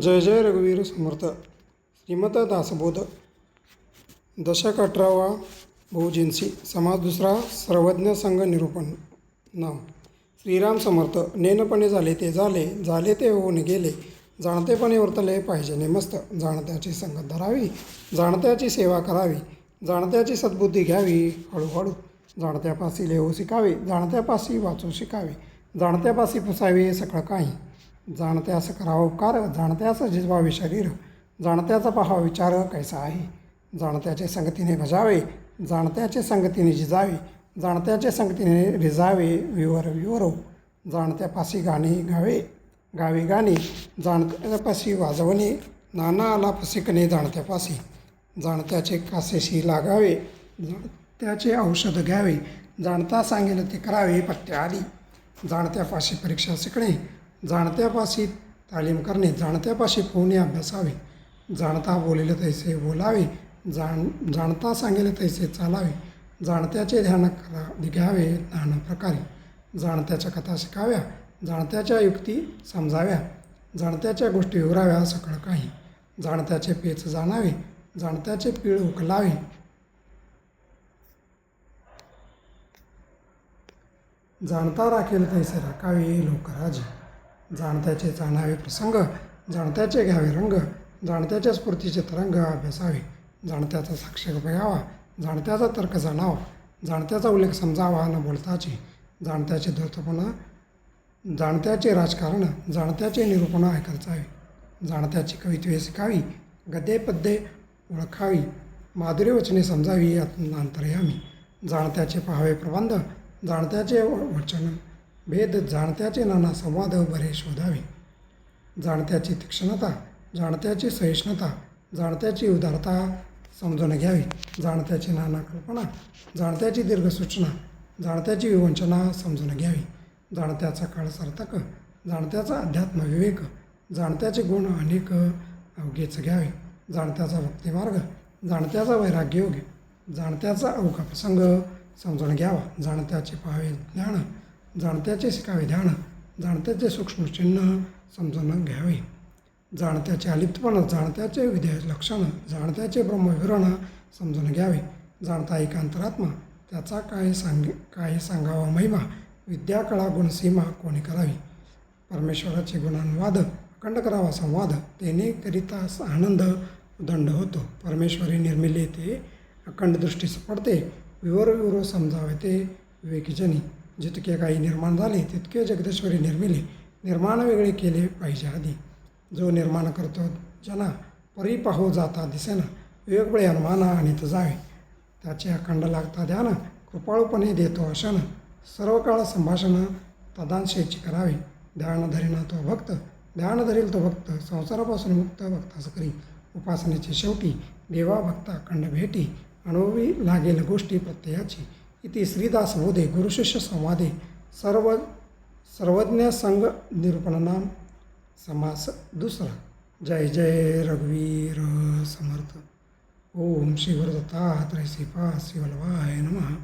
जय जय रघुवीर समर्थ. श्रीमत दासबोध. दशक 18वा. बहुजिन्सी. समास दुसरा. सर्वज्ञ संघ निरूपण. नाम श्रीराम समर्थ. नेनपणे झाले ते झाले, झाले ते होऊन गेले. जाणतेपणे वर्तले पाहिजे नेमस्त. जाणत्याची संगत धरावी, जाणत्याची सेवा करावी, जाणत्याची सद्बुद्धी घ्यावी हळूहळू. जाणत्यापासी लेहू शिकावे, जाणत्यापासी वाचू शिकावे, जाणत्यापासी पुसावे सकळ काही. जाणत्यास करावा उपकार, जाणत्यास जिजवावे शरीर, जाणत्याचा पहावा विचार कैसा आहे. जाणत्याचे संगतीने भजावे, जाणत्याचे संगतीने जिजावे, जाणत्याचे संगतीने रिजावे विवर विवरो. जाणत्यापासी गाणे गावे, गावे गाणे, जाणत्यापासी वाजवणे, नाना आलाप शिकणे जाणत्यापासी. जाणत्याचे कासेशी लागावे, जाणत्याचे औषध घ्यावे, जाणता सांगेल ते करावे पत्ते आली. जाणत्यापाशी परीक्षा शिकणे, जाणत्यापाशी तालीम करणे, जाणत्यापाशी पोहणे अभ्यासावे, जाणता बोलेले तैसे बोलावे, जाणता सांगेल तैसे चालावे. जाणत्याचे ध्यान घ्यावे नाना प्रकारे, जाणत्याच्या कथा शिकाव्या, जाणत्याच्या युक्ती समजाव्या, जाणत्याच्या गोष्टी उराव्या सकळ काही. जाणत्याचे पेच जाणावे, जाणत्याचे पीळ उकलावे, जाणता राखेल तैसे राखावे लोकराजी. जाणत्याचे जाणावे प्रसंग, जाणत्याचे घ्यावे रंग, जाणत्याच्या स्फूर्तीचे तरंग अभ्यासावे, जाणत्याचा साक्ष बघावा, जाणत्याचा तर्क जाणावा, जाणत्याचा उल्लेख समजावा न बोलताची. जाणत्याचे धूर्तपणा, जाणत्याचे राजकारण, जाणत्याचे निरूपण ऐकायचावे, जाणत्याची कवित्वे शिकावी, गद्ये पद्ये ओळखावी, माधुर्य वचने समजावी अंतर्यामी. जाणत्याचे पहावे प्रबंध, जाणत्याचे वचन भेद, जाणत्याचे नाना संवाद बरे शोधावे. जाणत्याची तीक्ष्णता, जाणत्याची सहिष्णुता, जाणत्याची उदारता समजून घ्यावी, जाणत्याची नाना कल्पना, जाणत्याची दीर्घ सूचना, जाणत्याची विवंचना समजून घ्यावी. जाणत्याचा काळ सार्थक, जाणत्याचा अध्यात्म विवेक, जाणत्याचे गुण अनेक अवघेच घ्यावे, जाणत्याचा भक्तिमार्ग, जाणत्याचा वैराग्य योग, जाणत्याचा अवघा प्रसंग समजून घ्यावा. जाणत्याचे पाहावे ज्ञान, जाणत्याचे शिकावे ध्यान, जाणत्याचे सूक्ष्म चिन्ह समजून घ्यावे. जाणत्याचे अलिप्तपण, जाणत्याचे विधेय लक्षण, जाणत्याचे ब्रह्मविवरण समजून घ्यावे. जाणता एक अंतरात्मा, त्याचा काय सांगावा महिमा, विद्या कळा गुणसीमा कोणी करावी. परमेश्वराचे गुणानुवाद, अखंड करावा संवाद, तेने करिता आनंद उदंड होतो. परमेश्वरी निर्मिले ते अखंड दृष्टीस पडते, विवर समजावे ते विवेकीजनी. जितके काही निर्माण झाले तितके जगदेश्वरी निर्मिले, निर्माण वेगळे केले पाहिजे आधी. जो निर्माण करतो जना, परी पाहो जाता दिसेना, विवेकबळे अनुमाना आणीत जावे. त्याचे अखंड लागता ध्यान, कृपाळूपणे देतो अशन, सर्व काळ संभाषण तदांशेची करावे. ध्यान धरीना तो भक्त, ध्यान धरील तो भक्त, संसारापासून मुक्त भक्तास करी. उपासनेची शेवटी देवा भक्ता अखंड भेटी, अनुभवी लागेल गोष्टी प्रत्ययाची. इति श्रीदासबोधे गुरुशिष्य संवादे सर्वज्ञ संघ निरूपण. नाम समास दुसरा. जय जय रघुवीर समर्थ. ओम श्री गुरुदत्तात्रेय श्रीपाद श्री वल्लभाय नमः.